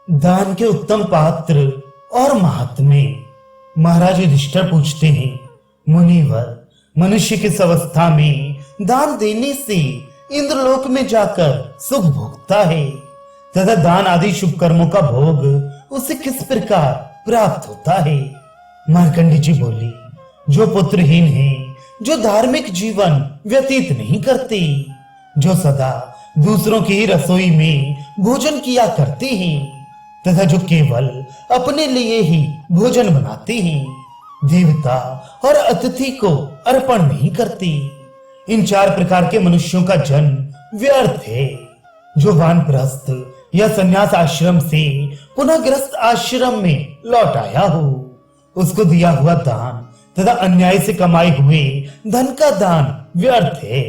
दान के उत्तम पात्र और महात्म्य। महाराज युधिष्ठिर पूछते हैं, मुनिवर, मनुष्य किस अवस्था में दान देने से इंद्रलोक में जाकर सुख भोगता है तथा दान आदि शुभ कर्मों का भोग उसे किस प्रकार प्राप्त होता है? मार्कंडेय जी बोली, जो पुत्रहीन है, जो धार्मिक जीवन व्यतीत नहीं करते, जो सदा दूसरों की ही रसोई में भोजन किया करते हैं तथा जो केवल अपने लिए ही भोजन बनाते हैं, देवता और अतिथि को अर्पण नहीं करते, इन 4 प्रकार के मनुष्यों का जन्म व्यर्थ है। जो वानप्रस्थ या संन्यास आश्रम से पुनः ग्रस्त आश्रम में लौट आया हो, उसको दिया हुआ दान तथा अन्याय से कमाए हुए धन का दान व्यर्थ है।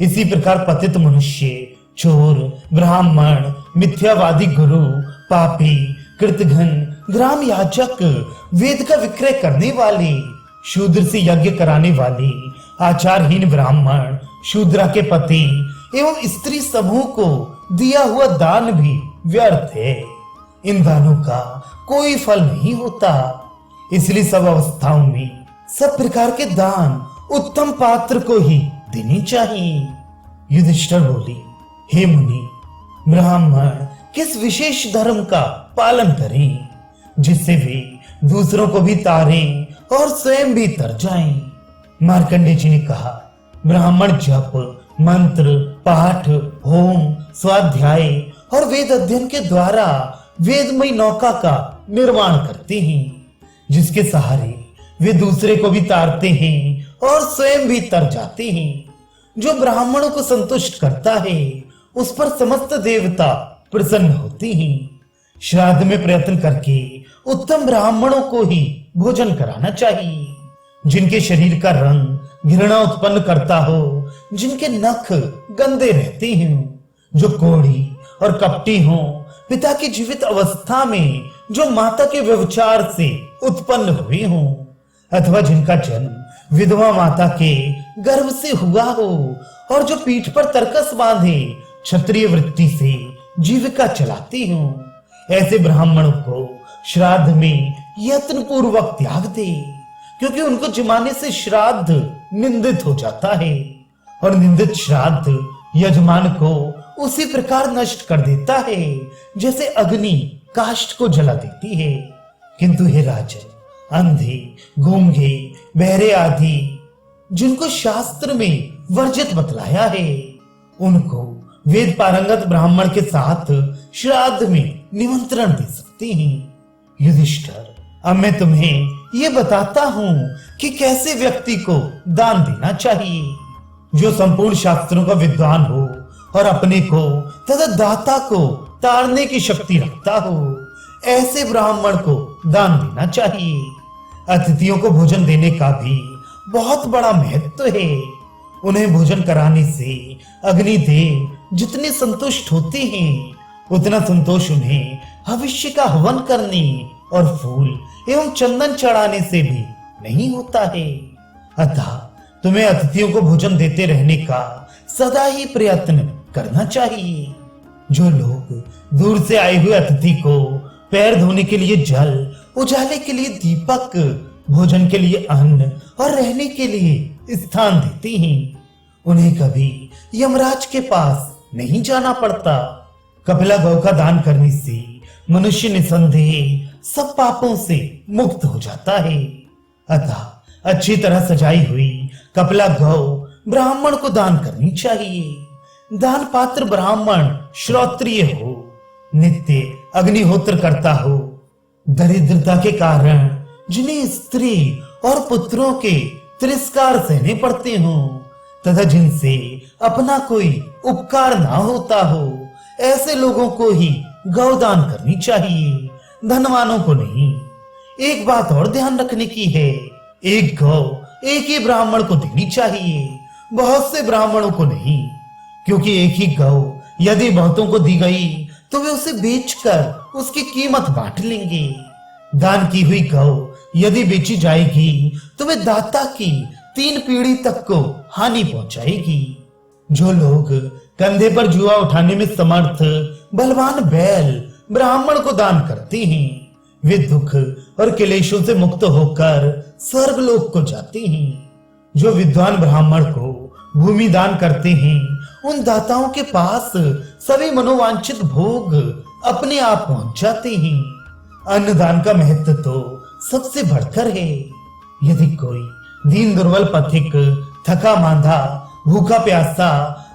इसी प्रकार पतित मनुष्य, चोर, ब्राह्मण, मिथ्यावादी गुरु, पापी, कृतघ्न, ग्राम याजक, वेद का विक्रय करने वाले, शूद्र से यज्ञ कराने वाले, आचारहीन ब्राह्मण, शूद्रा के पति एवं स्त्री समूह को दिया हुआ दान भी व्यर्थ है। इन दानों का कोई फल नहीं होता। इसलिए सब अवस्थाओं में सब प्रकार के दान उत्तम पात्र को ही देनी चाहिए। युधिष्ठिर बोली, हे मुनि, ब्राह्मण किस विशेष धर्म का पालन करें जिससे वे दूसरों को भी तारें और स्वयं भी तर जाएं? मार्कंडेय जी ने कहा, ब्राह्मण जप, मंत्र, पाठ, होम, स्वाध्याय और वेद अध्ययन के द्वारा वेदमय नौका का निर्माण करते हैं, जिसके सहारे वे दूसरे को भी तारते हैं और स्वयं भी तर जाते हैं। जो ब्राह्मणों को संतुष्ट करता है उस पर समस्त देवता प्रसन्न होते हैं। श्राद्ध में प्रयत्न करके उत्तम ब्राह्मणों को ही भोजन कराना चाहिए। जिनके शरीर का रंग घृणा उत्पन्न करता हो, जिनके नख गंदे रहते हैं, जो कोढ़ी और कपटी हो, पिता की जीवित अवस्था में जो माता के व्यभिचार से उत्पन्न हुए हों, अथवा जिनका जन्म विधवा माता के गर्भ से हुआ हो और जो पीठ पर तरकस बांधे क्षत्रिय वृत्ति से जीविका चलाती हूँ, ऐसे ब्राह्मणों को श्राद्ध में यत्न पूर्वक त्याग दे, क्योंकि उनको जमाने से श्राद्ध निंदित हो जाता है और निंदित श्राद्ध यजमान को उसी प्रकार नष्ट कर देता है जैसे अग्नि काष्ठ को जला देती है। किंतु हे राजन, अंधे, गूंगे, बहरे आदि जिनको शास्त्र में वर्जित बतलाया है, उनको वेद पारंगत ब्राह्मण के साथ श्राद्ध में निमंत्रण दे सकते हैं। युधिष्ठिर, अब मैं तुम्हें ये बताता हूँ कि कैसे व्यक्ति को दान देना चाहिए। जो संपूर्ण शास्त्रों का विद्वान हो और अपने को तथा दाता को तारने की शक्ति रखता हो, ऐसे ब्राह्मण को दान देना चाहिए। अतिथियों को भोजन देने का भी बहुत बड़ा महत्व है। उन्हें भोजन कराने से अग्निदेव जितने संतुष्ट होते हैं, उतना संतोष उन्हें भविष्य का हवन करने और फूल एवं चंदन चढ़ाने से भी नहीं होता है। अतः तुम्हें अतिथियों को भोजन देते रहने का सदा ही प्रयत्न करना चाहिए। जो लोग दूर से आए हुए अतिथि को पैर धोने के लिए जल, उजाले के लिए दीपक, भोजन के लिए अन्न और रहने के लिए स्थान देते हैं, उन्हें कभी यमराज के पास नहीं जाना पड़ता। कपिला गौ का दान करने से मनुष्य निसंदेह सब पापों से मुक्त हो जाता है। अतः अच्छी तरह सजाई हुई कपिला गौ ब्राह्मण को दान करनी चाहिए। दान पात्र ब्राह्मण श्रोत्रिय हो, नित्य अग्निहोत्र करता हो, दरिद्रता के कारण जिन्हें स्त्री और पुत्रों के तिरस्कार सहने पड़ते हो तथा जिनसे अपना कोई उपकार ना होता हो, ऐसे लोगों को ही गौदान करनी चाहिए, धनवानों को नहीं। एक बात और ध्यान रखने की है, एक गौ एक ही ब्राह्मण को देनी चाहिए, बहुत से ब्राह्मणों को नहीं, क्योंकि एक ही गौ यदि बहुतों को दी गई तो वे उसे बेचकर उसकी कीमत बांट लेंगे। दान की हुई गौ यदि बेची जाएगी तो वे दाता की 3 पीढ़ी तक को हानि पहुंचाएगी। जो लोग कंधे पर जुआ उठाने में समर्थ बलवान बैल ब्राह्मण को दान करते हैं वे दुख और क्लेशों से मुक्त होकर स्वर्गलोक को जाते हैं। जो विद्वान ब्राह्मण को भूमि दान करते हैं उन दाताओं के पास सभी मनोवांछित भोग अपने आप पहुंच जाते हैं। अन्नदान का महत्व तो सबसे बढ़कर है। यदि कोई दीन दुर्बल पथिक थका मांदा भूखा प्यासा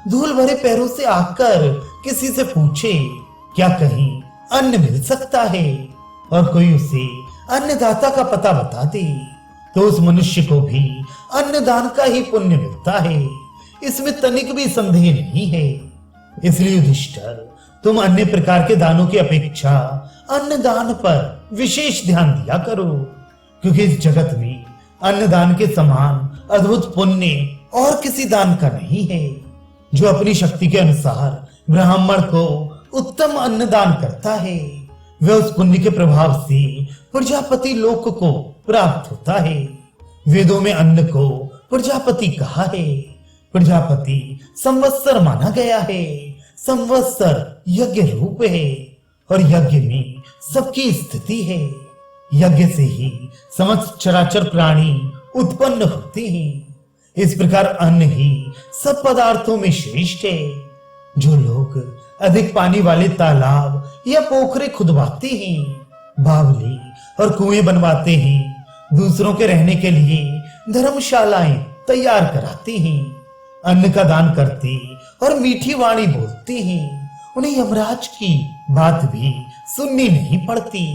धूल भरे पैरों से आकर किसी से पूछे क्या कहीं अन्न मिल सकता है और कोई उसे अन्नदाता का पता बता दे तो उस मनुष्य को भी अन्नदान का ही पुण्य मिलता है। इसमें तनिक भी संदेह नहीं है। इसलिए युधिष्ठिर तुम अन्य प्रकार के दानों की अपेक्षा अन्नदान पर विशेष ध्यान दिया करो, क्योंकि इस जगत में अन्नदान के समान अद्भुत पुण्य और किसी दान का नहीं है। जो अपनी शक्ति के अनुसार ब्राह्मण को उत्तम अन्नदान करता है वह उस पुण्य के प्रभाव से प्रजापति लोक को प्राप्त होता है। वेदों में अन्न को प्रजापति कहा है। प्रजापति संवत्सर माना गया है। संवत्सर यज्ञ रूप है और यज्ञ में सबकी स्थिति है। यज्ञ से ही समस्त चराचर प्राणी उत्पन्न होते हैं। इस प्रकार अन्न ही सब पदार्थों में श्रेष्ठ है। जो लोग अधिक पानी वाले तालाब या पोखरे खुदवाते हैं, बावली और कुएं बनवाते हैं, दूसरों के रहने के लिए धर्मशालाएं तैयार कराते हैं, अन्न का दान करते और मीठी वाणी बोलते हैं, उन्हें यमराज की बात भी सुननी नहीं पड़ती।